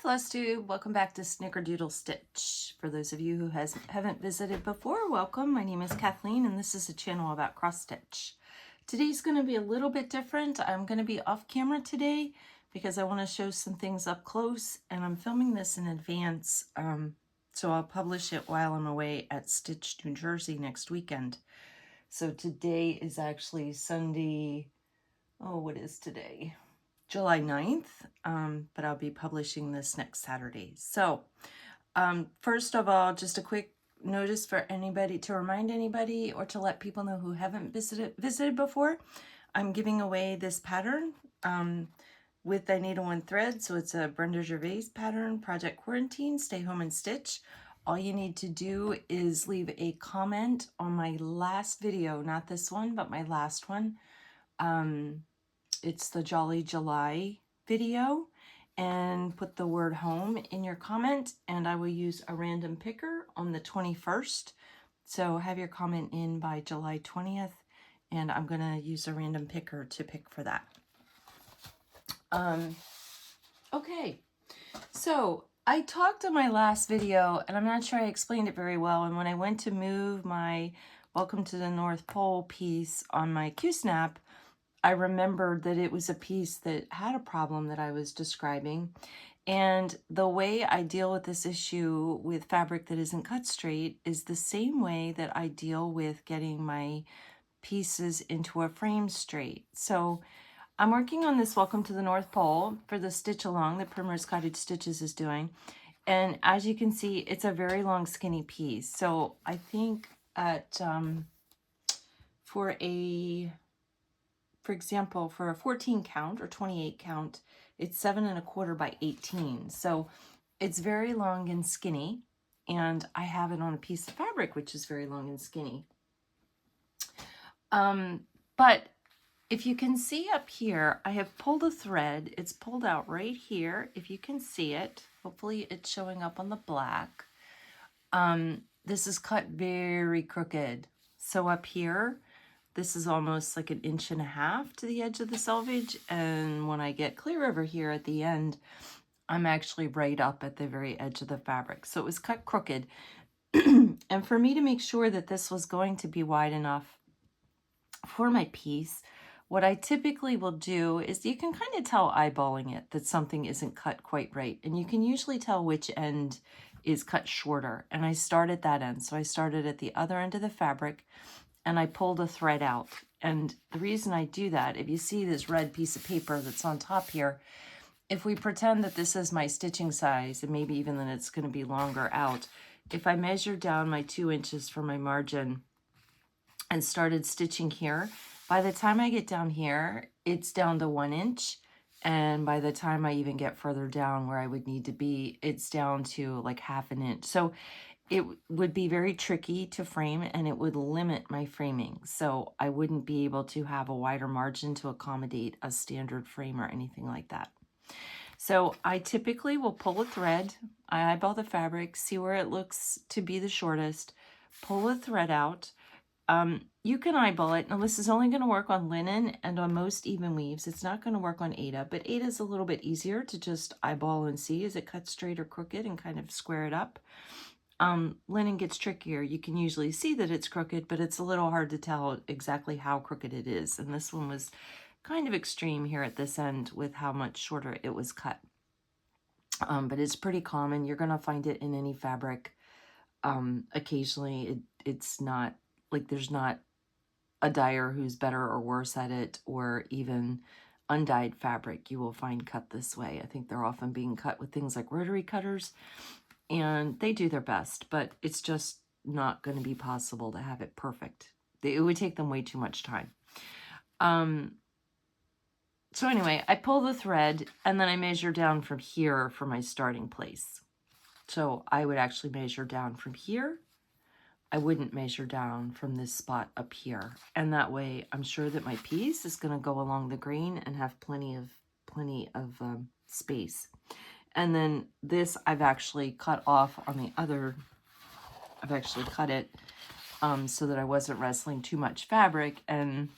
Flosstube, welcome back to Snickerdoodle Stitch. For those of you who haven't visited before, welcome. My name is Kathleen and this is a channel about cross stitch. Today's going to be a little bit different. I'm going to be off camera today because I want to show some things up close, and I'm filming this in advance, so I'll publish it while I'm away at Stitch, New Jersey next weekend. So today is actually Sunday. Oh, what is today? July 9th, but I'll be publishing this next Saturday. So first of all, just a quick notice for anybody, to remind anybody or to let people know who haven't visited before. I'm giving away this pattern with I Needle and Thread. So it's a Brenda Gervais pattern, Project Quarantine, Stay Home and Stitch. All you need to do is leave a comment on my last video, not this one, but my last one. It's the Jolly July video, and put the word home in your comment, and I will use a random picker on the 21st. So have your comment in by July 20th, and I'm going to use a random picker to pick for that. Okay, so I talked in my last video, and I'm not sure I explained it very well, and when I went to move my Welcome to the North Pole piece on my Q-snap, I remembered that it was a piece that had a problem that I was describing. And the way I deal with this issue with fabric that isn't cut straight is the same way that I deal with getting my pieces into a frame straight. So I'm working on this Welcome to the North Pole for the stitch along that Primrose Cottage Stitches is doing. And as you can see, it's a very long skinny piece. So I think at for example, for a 14 count or 28 count, it's 7 1/4 by 18. So it's very long and skinny, and I have it on a piece of fabric, which is very long and skinny. But if you can see up here, I have pulled a thread. It's pulled out right here. If you can see it, hopefully it's showing up on the black. This is cut very crooked. So up here, this is almost like 1.5 inches to the edge of the selvage. And when I get clear over here at the end, I'm actually right up at the very edge of the fabric. So it was cut crooked. And for me to make sure that this was going to be wide enough for my piece, what I typically will do is, you can kind of tell eyeballing it that something isn't cut quite right. And you can usually tell which end is cut shorter. And I start at that end. So I started at the other end of the fabric, and I pulled a thread out. And the reason I do that, if you see this red piece of paper that's on top here, if we pretend that this is my stitching size, and maybe even that it's going to be longer out, if I measure down my 2 inches for my margin and started stitching here, by the time I get down here, it's down to 1 inch. And by the time I even get further down where I would need to be, it's down to like 1/2 inch. So it would be very tricky to frame, and it would limit my framing. So I wouldn't be able to have a wider margin to accommodate a standard frame or anything like that. So I typically will pull a thread. I eyeball the fabric, see where it looks to be the shortest, pull a thread out. You can eyeball it. Now this is only going to work on linen and on most even weaves. It's not going to work on Aida, but Aida is a little bit easier to just eyeball and see, is it cut straight or crooked, and kind of square it up. Linen gets trickier. You can usually see that it's crooked, but it's a little hard to tell exactly how crooked it is. And this one was kind of extreme here at this end with how much shorter it was cut. But it's pretty common. You're going to find it in any fabric. Occasionally it's not like, there's not a dyer who's better or worse at it, or even undyed fabric you will find cut this way. I think they're often being cut with things like rotary cutters, and they do their best, but it's just not going to be possible to have it perfect. It would take them way too much time. So anyway, I pull the thread, and then I measure down from here for my starting place. So I would actually measure down from here. I wouldn't measure down from this spot up here. And that way I'm sure that my piece is going to go along the grain and have plenty of space. And then this I've actually cut off on the other, I've actually cut it so that I wasn't wrestling too much fabric. And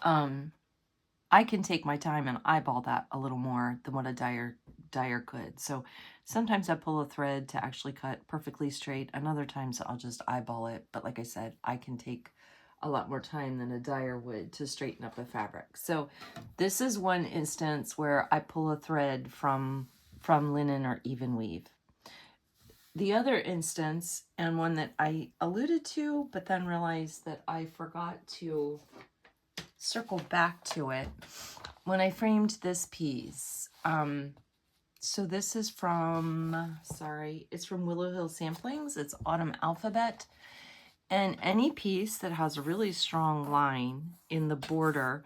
I can take my time and eyeball that a little more than what a dyer dyer could. So sometimes I pull a thread to actually cut perfectly straight, and other times I'll just eyeball it. But like I said, I can take a lot more time than a dyer would to straighten up a fabric. So this is one instance where I pull a thread from linen or even weave. The other instance, and one that I alluded to, but then realized that I forgot to circle back to it when I framed this piece. So this is from, sorry, it's from Willow Hill Samplings. It's Autumn Alphabet. And any piece that has a really strong line in the border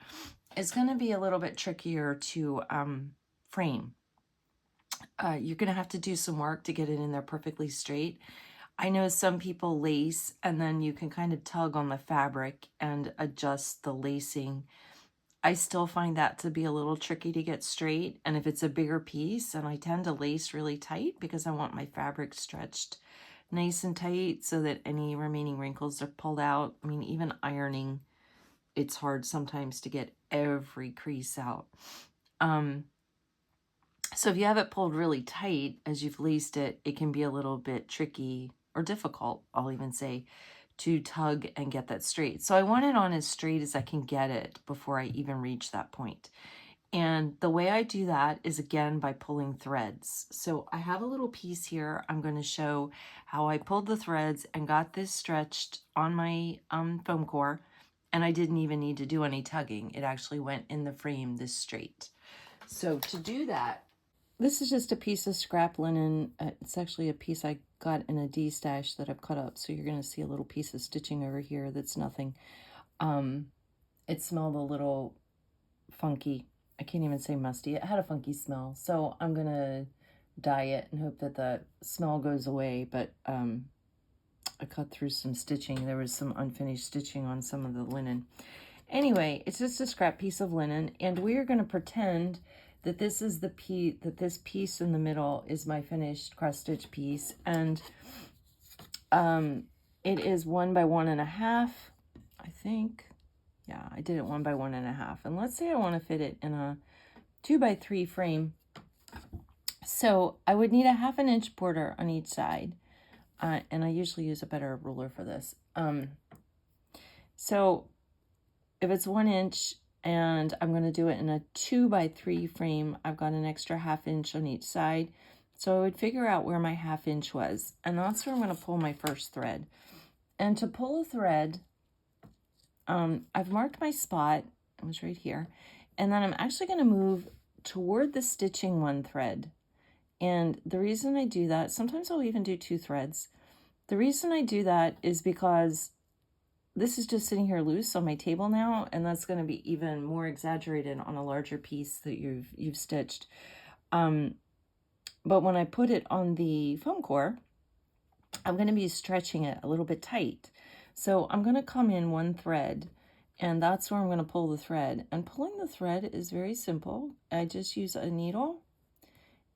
is going to be a little bit trickier to frame. You're going to have to do some work to get it in there perfectly straight. I know some people lace, and then you can kind of tug on the fabric and adjust the lacing. I still find that to be a little tricky to get straight. And if it's a bigger piece, and I tend to lace really tight because I want my fabric stretched nice and tight so that any remaining wrinkles are pulled out. I mean, even ironing, it's hard sometimes to get every crease out. So if you have it pulled really tight as you've laced it, it can be a little bit tricky or difficult, I'll even say, to tug and get that straight. So I want it on as straight as I can get it before I even reach that point. And the way I do that is, again, by pulling threads. So I have a little piece here. I'm going to show how I pulled the threads and got this stretched on my foam core. And I didn't even need to do any tugging. It actually went in the frame this straight. So to do that, this is just a piece of scrap linen. It's actually a piece I got in a D-stash that I've cut up. So you're going to see a little piece of stitching over here that's nothing. It smelled a little funky. I can't even say musty. It had a funky smell. So I'm going to dye it and hope that the smell goes away. But I cut through some stitching. There was some unfinished stitching on some of the linen. Anyway, it's just a scrap piece of linen. And we're going to pretend that this is the piece, that this piece in the middle is my finished cross stitch piece. And it is 1 by 1.5, I think. Yeah, I did it 1 by 1.5. And let's say I want to fit it in a 2 by 3 frame. So I would need a 1/2 inch border on each side. And I usually use a better ruler for this. So if it's 1 inch and I'm going to do it in a 2 by 3 frame, I've got an extra 1/2 inch on each side. So I would figure out where my 1/2 inch was. And that's where I'm going to pull my first thread. And to pull a thread, I've marked my spot. It was right here. And then I'm actually going to move toward the stitching 1 thread. And the reason I do that, sometimes I'll even do 2 threads. The reason I do that is because this is just sitting here loose on my table now, and that's going to be even more exaggerated on a larger piece that you've stitched. But when I put it on the foam core, I'm going to be stretching it a little bit tight. So I'm going to come in 1 thread, and that's where I'm going to pull the thread. And pulling the thread is very simple. I just use a needle,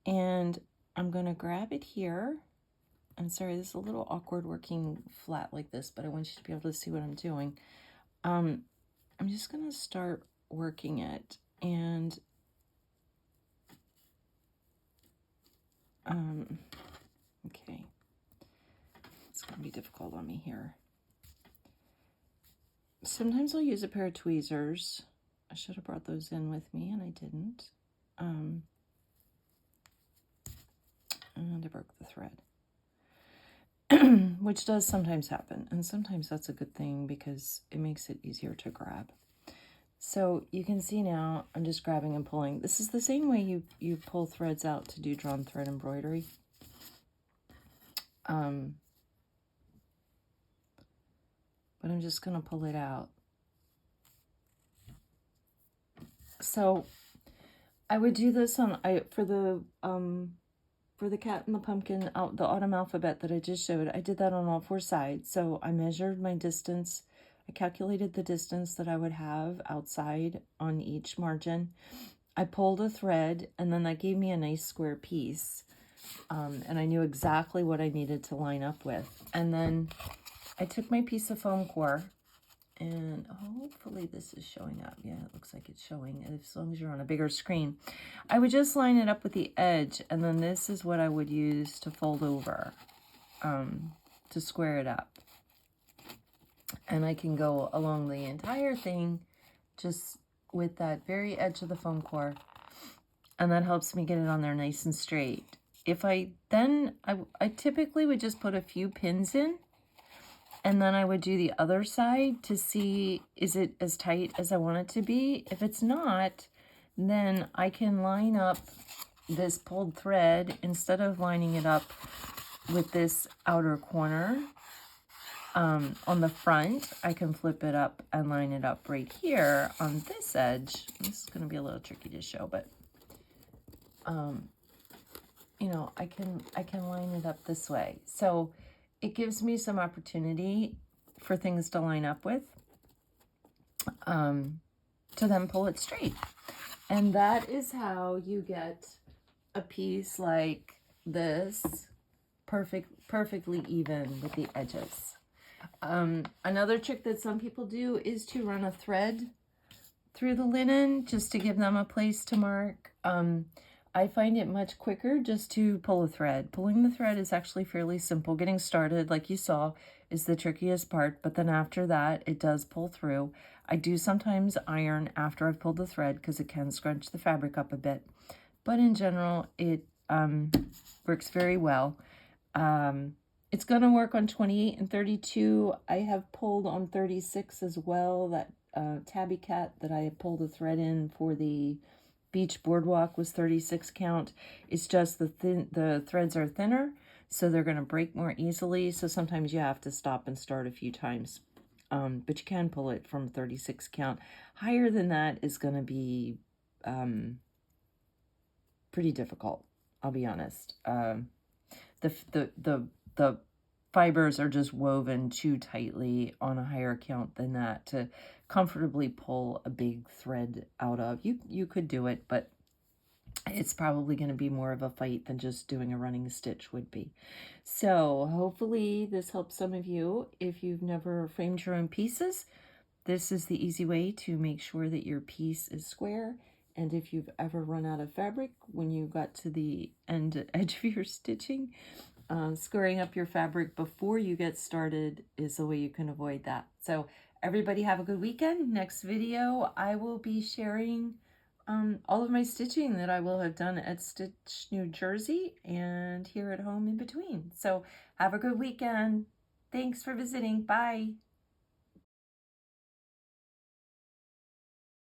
and I'm going to grab it here. I'm sorry, this is a little awkward working flat like this, but I want you to be able to see what I'm doing. I'm just going to start working it, and okay, it's going to be difficult on me here. Sometimes I'll use a pair of tweezers. I should have brought those in with me, and I didn't. And I broke the thread. Which does sometimes happen, and sometimes that's a good thing because it makes it easier to grab. So you can see now I'm just grabbing and pulling. This is the same way you pull threads out to do drawn thread embroidery. But I'm just going to pull it out. So I would do this on for the cat and the pumpkin, the autumn alphabet that I just showed. I did that on all 4 sides. So I measured my distance. I calculated the distance that I would have outside on each margin. I pulled a thread, and then that gave me a nice square piece. And I knew exactly what I needed to line up with. And then I took my piece of foam core, And hopefully this is showing up. Yeah, it looks like it's showing, as long as you're on a bigger screen. I would just line it up with the edge, and then this is what I would use to fold over, to square it up. And I can go along the entire thing just with that very edge of the foam core, and that helps me get it on there nice and straight. If I typically would just put a few pins in, and then I would do the other side to see, is it as tight as I want it to be? If it's not, then I can line up this pulled thread, instead of lining it up with this outer corner on the front, I can flip it up and line it up right here on this edge. This is going to be a little tricky to show, but you know, I can line it up this way. So it gives me some opportunity for things to line up with, to then pull it straight. And that is how you get a piece like this, perfectly even with the edges. Another trick that some people do is to run a thread through the linen just to give them a place to mark. I find it much quicker just to pull a thread. Pulling the thread is actually fairly simple. Getting started, like you saw, is the trickiest part, but then after that, it does pull through. I do sometimes iron after I've pulled the thread because it can scrunch the fabric up a bit, but in general, it works very well. It's going to work on 28 and 32. I have pulled on 36 as well. That tabby cat that I pulled a thread in for the beach boardwalk was 36 count. It's just the threads are thinner, so they're going to break more easily. So sometimes you have to stop and start a few times. But you can pull it from 36 count. Higher than that is going to be pretty difficult, I'll be honest. The fibers are just woven too tightly on a higher count than that to comfortably pull a big thread out of. You could do it, but it's probably going to be more of a fight than just doing a running stitch would be. So hopefully this helps some of you. If you've never framed your own pieces, this is the easy way to make sure that your piece is square. And if you've ever run out of fabric when you got to the end edge of your stitching, squaring up your fabric before you get started is the way you can avoid that. So everybody have a good weekend. Next video, I will be sharing all of my stitching that I will have done at Stitch New Jersey and here at home in between. So have a good weekend. Thanks for visiting. Bye.